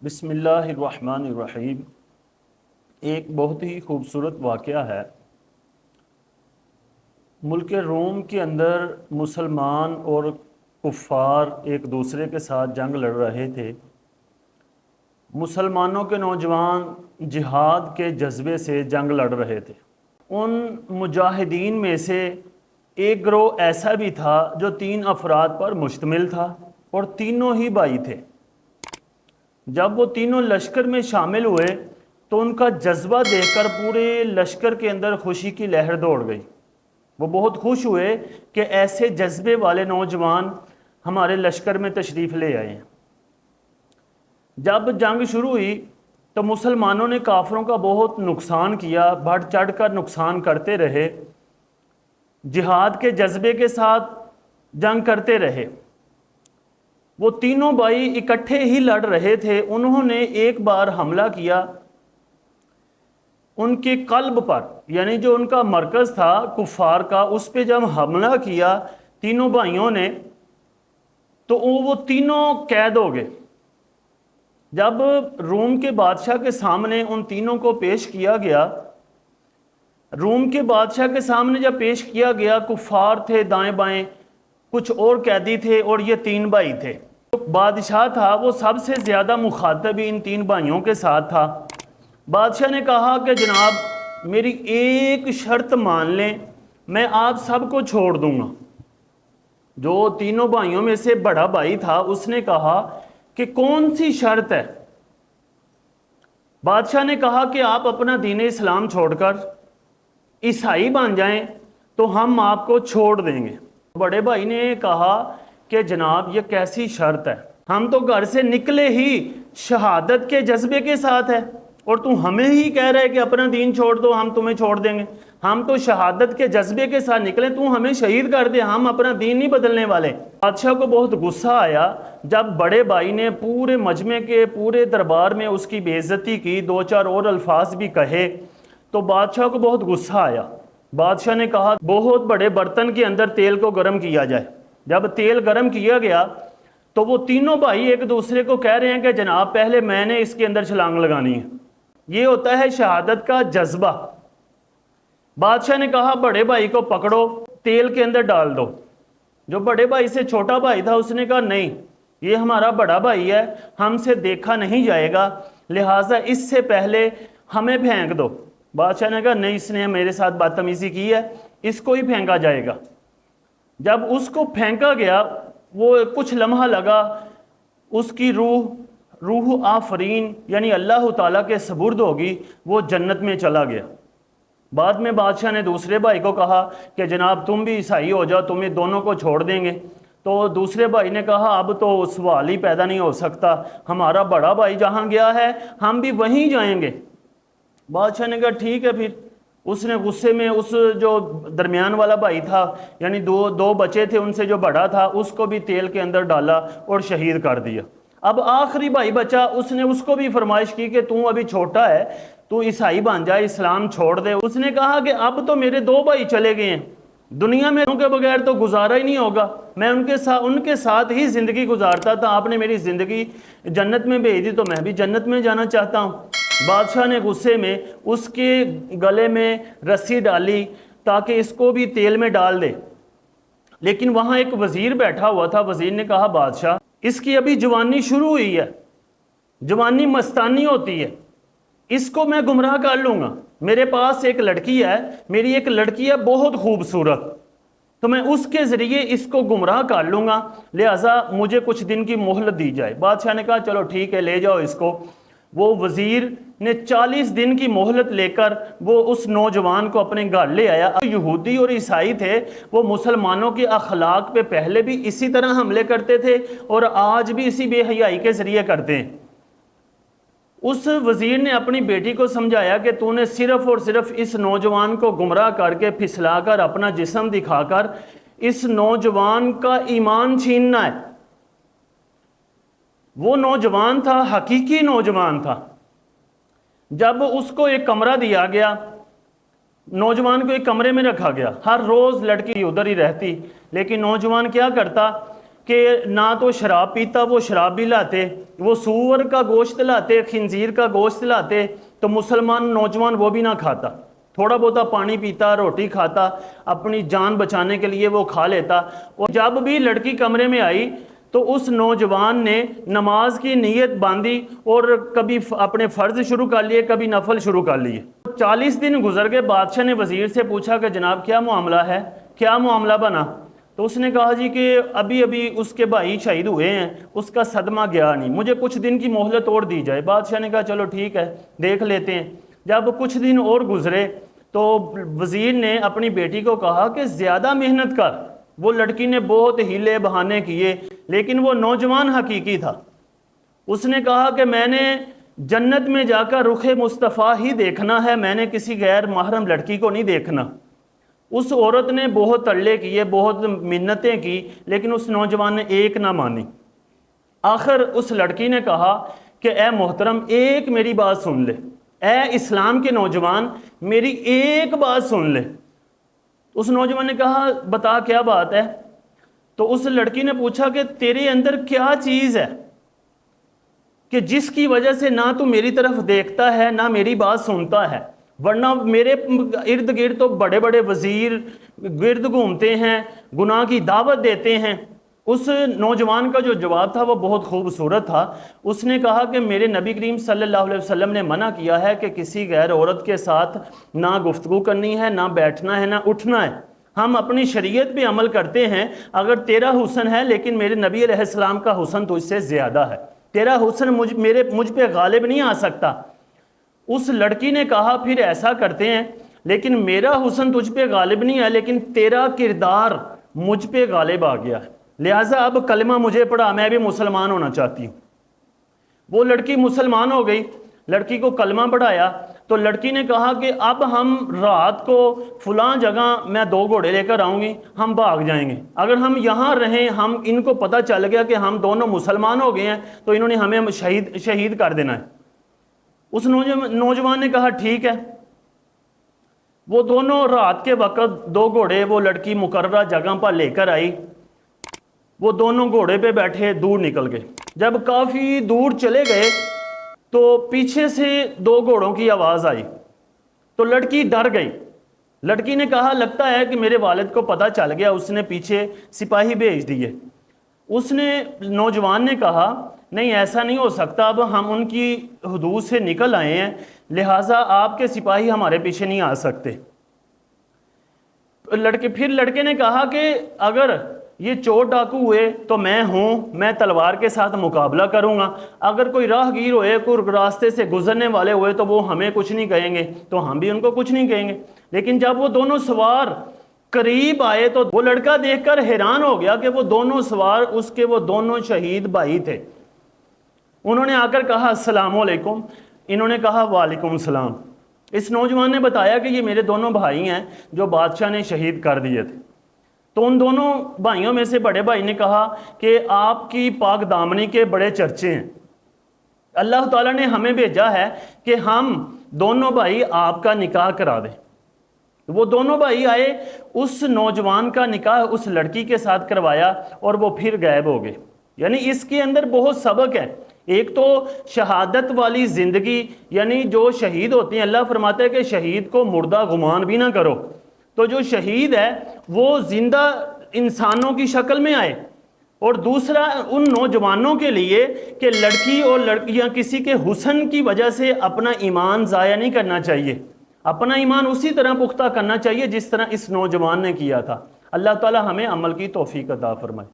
بسم اللہ الرحمن الرحیم۔ ایک بہت ہی خوبصورت واقعہ ہے۔ ملک روم کے اندر مسلمان اور کفار ایک دوسرے کے ساتھ جنگ لڑ رہے تھے۔ مسلمانوں کے نوجوان جہاد کے جذبے سے جنگ لڑ رہے تھے۔ ان مجاہدین میں سے ایک گروہ ایسا بھی تھا جو 3 افراد پر مشتمل تھا اور تینوں ہی بھائی تھے۔ جب وہ تینوں لشکر میں شامل ہوئے تو ان کا جذبہ دیکھ کر پورے لشکر کے اندر خوشی کی لہر دوڑ گئی۔ وہ بہت خوش ہوئے کہ ایسے جذبے والے نوجوان ہمارے لشکر میں تشریف لے آئے ہیں۔ جب جنگ شروع ہوئی تو مسلمانوں نے کافروں کا بہت نقصان کیا، بڑھ چڑھ کر نقصان کرتے رہے، جہاد کے جذبے کے ساتھ جنگ کرتے رہے۔ وہ تینوں بھائی اکٹھے ہی لڑ رہے تھے۔ انہوں نے ایک بار حملہ کیا ان کے قلب پر، یعنی جو ان کا مرکز تھا کفار کا، اس پہ جب حملہ کیا تینوں بھائیوں نے تو وہ تینوں قید ہو گئے۔ جب روم کے بادشاہ کے سامنے ان تینوں کو پیش کیا گیا، روم کے بادشاہ کے سامنے جب پیش کیا گیا، کفار تھے دائیں بائیں، کچھ اور قیدی تھے اور یہ 3 بھائی تھے۔ بادشاہ تھا وہ سب سے زیادہ مخاطب ان 3 بھائیوں کے ساتھ تھا۔ بادشاہ نے کہا کہ جناب میری ایک شرط مان لیں، میں آپ سب کو چھوڑ دوں گا۔ جو تینوں بھائیوں میں سے بڑا بھائی تھا اس نے کہا کہ کون سی شرط ہے؟ بادشاہ نے کہا کہ آپ اپنا دین اسلام چھوڑ کر عیسائی بن جائیں تو ہم آپ کو چھوڑ دیں گے۔ بڑے بھائی نے کہا کہ جناب یہ کیسی شرط ہے؟ ہم تو گھر سے نکلے ہی شہادت کے جذبے کے ساتھ ہے اور تم ہمیں ہی کہہ رہے کہ اپنا دین چھوڑ دو، ہم تمہیں چھوڑ دیں گے۔ ہم تو شہادت کے جذبے کے ساتھ نکلے، تم ہمیں شہید کر دے، ہم اپنا دین نہیں بدلنے والے۔ بادشاہ کو بہت غصہ آیا جب بڑے بھائی نے پورے مجمع کے پورے دربار میں اس کی بے عزتی کی، 2-4 اور الفاظ بھی کہے تو بادشاہ کو بہت غصہ آیا۔ بادشاہ نے کہا بہت بڑے برتن کے اندر تیل کو گرم کیا جائے۔ جب تیل گرم کیا گیا تو وہ تینوں بھائی ایک دوسرے کو کہہ رہے ہیں کہ جناب پہلے میں نے اس کے اندر چھلانگ لگانی ہے۔ یہ ہوتا ہے شہادت کا جذبہ۔ بادشاہ نے کہا بڑے بھائی کو پکڑو، تیل کے اندر ڈال دو۔ جو بڑے بھائی سے چھوٹا بھائی تھا اس نے کہا نہیں، یہ ہمارا بڑا بھائی ہے، ہم سے دیکھا نہیں جائے گا، لہٰذا اس سے پہلے ہمیں پھینک دو۔ بادشاہ نے کہا نہیں، اس نے میرے ساتھ بدتمیزی کی ہے، اس کو ہی پھینکا جائے گا۔ جب اس کو پھینکا گیا وہ کچھ لمحہ لگا، اس کی روح آفرین یعنی اللہ تعالیٰ کے سپرد ہوگی، وہ جنت میں چلا گیا۔ بعد میں بادشاہ نے دوسرے بھائی کو کہا کہ جناب تم بھی عیسائی ہو جاؤ، تمہیں دونوں کو چھوڑ دیں گے۔ تو دوسرے بھائی نے کہا اب تو سوال ہی پیدا نہیں ہو سکتا، ہمارا بڑا بھائی جہاں گیا ہے ہم بھی وہیں جائیں گے۔ بادشاہ نے کہا ٹھیک ہے پھر۔ اس نے غصے میں اس جو درمیان والا بھائی تھا، یعنی دو بچے تھے ان سے جو بڑا تھا، اس کو بھی تیل کے اندر ڈالا اور شہید کر دیا۔ اب آخری بھائی بچا، اس نے اس کو بھی فرمائش کی کہ تو ابھی چھوٹا ہے، تو عیسائی بن جائے، اسلام چھوڑ دے۔ اس نے کہا کہ اب تو میرے 2 بھائی چلے گئے ہیں، دنیا میں ان کے بغیر تو گزارا ہی نہیں ہوگا، میں ان کے ساتھ ہی زندگی گزارتا تھا، آپ نے میری زندگی جنت میں بھیج دی تو میں بھی جنت میں جانا چاہتا ہوں۔ بادشاہ نے غصے میں اس کے گلے میں رسی ڈالی تاکہ اس کو بھی تیل میں ڈال دے، لیکن وہاں ایک وزیر بیٹھا ہوا تھا۔ وزیر نے کہا بادشاہ اس کی ابھی جوانی شروع ہوئی ہے، جوانی مستانی ہوتی ہے، اس کو میں گمراہ کر لوں گا۔ میرے پاس ایک لڑکی ہے، میری ایک لڑکی ہے بہت خوبصورت، تو میں اس کے ذریعے اس کو گمراہ کر لوں گا، لہٰذا مجھے کچھ دن کی مہلت دی جائے۔ بادشاہ نے کہا چلو ٹھیک ہے، لے جاؤ اس کو۔ وہ وزیر نے 40 دن کی مہلت لے کر وہ اس نوجوان کو اپنے گھر لے آیا۔ یہودی اور عیسائی تھے، وہ مسلمانوں کے اخلاق پہ پہلے بھی اسی طرح حملے کرتے تھے اور آج بھی اسی بے حیائی کے ذریعے کرتے ہیں۔ اس وزیر نے اپنی بیٹی کو سمجھایا کہ تو نے صرف اور صرف اس نوجوان کو گمراہ کر کے پھسلا کر اپنا جسم دکھا کر اس نوجوان کا ایمان چھیننا ہے۔ وہ نوجوان تھا، حقیقی نوجوان تھا۔ جب اس کو ایک کمرہ دیا گیا، نوجوان کو ایک کمرے میں رکھا گیا، ہر روز لڑکی ادھر ہی رہتی، لیکن نوجوان کیا کرتا کہ نہ تو شراب پیتا، وہ شراب بھی لاتے، وہ سور کا گوشت لاتے، خنزیر کا گوشت لاتے، تو مسلمان نوجوان وہ بھی نہ کھاتا، تھوڑا بہتا پانی پیتا، روٹی کھاتا، اپنی جان بچانے کے لیے وہ کھا لیتا۔ اور جب بھی لڑکی کمرے میں آئی تو اس نوجوان نے نماز کی نیت باندھی اور کبھی اپنے فرض شروع کر لیے، کبھی نفل شروع کر لیے۔ 40 دن گزر گئے، بادشاہ نے وزیر سے پوچھا کہ جناب کیا معاملہ ہے، کیا معاملہ بنا؟ تو اس نے کہا جی کہ ابھی ابھی اس کے بھائی شہید ہوئے ہیں، اس کا صدمہ گیا نہیں، مجھے کچھ دن کی مہلت اور دی جائے۔ بادشاہ نے کہا چلو ٹھیک ہے، دیکھ لیتے ہیں۔ جب کچھ دن اور گزرے تو وزیر نے اپنی بیٹی کو کہا کہ زیادہ محنت کر۔ وہ لڑکی نے بہت ہیلے بہانے کیے، لیکن وہ نوجوان حقیقی تھا۔ اس نے کہا کہ میں نے جنت میں جا کر رخ مصطفیٰ ہی دیکھنا ہے، میں نے کسی غیر محرم لڑکی کو نہیں دیکھنا۔ اس عورت نے بہت تڑلے کیے، بہت منتیں کی، لیکن اس نوجوان نے ایک نہ مانی۔ آخر اس لڑکی نے کہا کہ اے محترم ایک میری بات سن لے، اے اسلام کے نوجوان میری ایک بات سن لے۔ اس نوجوان نے کہا بتا کیا بات ہے؟ تو اس لڑکی نے پوچھا کہ تیرے اندر کیا چیز ہے کہ جس کی وجہ سے نہ تو میری طرف دیکھتا ہے نہ میری بات سنتا ہے، ورنہ میرے ارد گرد تو بڑے بڑے وزیر گرد گھومتے ہیں، گناہ کی دعوت دیتے ہیں۔ اس نوجوان کا جو جواب تھا وہ بہت خوبصورت تھا۔ اس نے کہا کہ میرے نبی کریم صلی اللہ علیہ وسلم نے منع کیا ہے کہ کسی غیر عورت کے ساتھ نہ گفتگو کرنی ہے، نہ بیٹھنا ہے، نہ اٹھنا ہے۔ ہم اپنی شریعت پہ عمل کرتے ہیں۔ اگر تیرا حسن ہے لیکن میرے نبی علیہ السلام کا حسن تجھ سے زیادہ ہے، تیرا حسن مجھ پہ غالب نہیں آ سکتا۔ اس لڑکی نے کہا پھر ایسا کرتے ہیں، لیکن میرا حسن تجھ پہ غالب نہیں ہے، لیکن تیرا کردار مجھ پہ غالب آ گیا ہے، لہٰذا اب کلمہ مجھے پڑھا، میں بھی مسلمان ہونا چاہتی ہوں۔ وہ لڑکی مسلمان ہو گئی، لڑکی کو کلمہ پڑھایا تو لڑکی نے کہا کہ اب ہم رات کو فلاں جگہ میں 2 گھوڑے لے کر آؤں گی، ہم بھاگ جائیں گے، اگر ہم یہاں رہیں، ہم ان کو پتہ چل گیا کہ ہم دونوں مسلمان ہو گئے ہیں تو انہوں نے ہمیں شہید کر دینا ہے۔ اس نوجوان نے کہا ٹھیک ہے۔ وہ دونوں رات کے وقت 2 گھوڑے وہ لڑکی مقررہ جگہ پر لے کر آئی، وہ دونوں گھوڑے پہ بیٹھے دور نکل گئے۔ جب کافی دور چلے گئے تو پیچھے سے 2 گھوڑوں کی آواز آئی تو لڑکی ڈر گئی۔ لڑکی نے کہا لگتا ہے کہ میرے والد کو پتہ چل گیا، اس نے پیچھے سپاہی بھیج دیے۔ نوجوان نے کہا نہیں ایسا نہیں ہو سکتا، اب ہم ان کی حدود سے نکل آئے ہیں، لہٰذا آپ کے سپاہی ہمارے پیچھے نہیں آ سکتے۔ پھر لڑکے نے کہا کہ اگر یہ چور ڈاکو ہوئے تو میں ہوں، میں تلوار کے ساتھ مقابلہ کروں گا، اگر کوئی راہ گیر ہوئے، کوئی راستے سے گزرنے والے ہوئے تو وہ ہمیں کچھ نہیں کہیں گے تو ہم بھی ان کو کچھ نہیں کہیں گے۔ لیکن جب وہ دونوں سوار قریب آئے تو وہ لڑکا دیکھ کر حیران ہو گیا کہ وہ دونوں سوار اس کے وہ دونوں شہید بھائی تھے۔ انہوں نے آ کر کہا السلام علیکم، انہوں نے کہا وعلیکم السلام۔ اس نوجوان نے بتایا کہ یہ میرے دونوں بھائی ہیں جو بادشاہ نے شہید کر دیے تھے۔ تو ان دونوں بھائیوں میں سے بڑے بھائی نے کہا کہ آپ کی پاک دامنی کے بڑے چرچے ہیں، اللہ تعالیٰ نے ہمیں بھیجا ہے کہ ہم دونوں بھائی آپ کا نکاح کرا دیں۔ وہ دونوں بھائی آئے، اس نوجوان کا نکاح اس لڑکی کے ساتھ کروایا اور وہ پھر غائب ہو گئے۔ یعنی اس کے اندر بہت سبق ہے۔ ایک تو شہادت والی زندگی، یعنی جو شہید ہوتے ہیں اللہ فرماتا ہے کہ شہید کو مردہ گمان بھی نہ کرو، تو جو شہید ہے وہ زندہ انسانوں کی شکل میں آئے۔ اور دوسرا ان نوجوانوں کے لیے کہ لڑکی اور لڑکیاں کسی کے حسن کی وجہ سے اپنا ایمان ضائع نہیں کرنا چاہیے، اپنا ایمان اسی طرح پختہ کرنا چاہیے جس طرح اس نوجوان نے کیا تھا۔ اللہ تعالی ہمیں عمل کی توفیق عطا فرمائے۔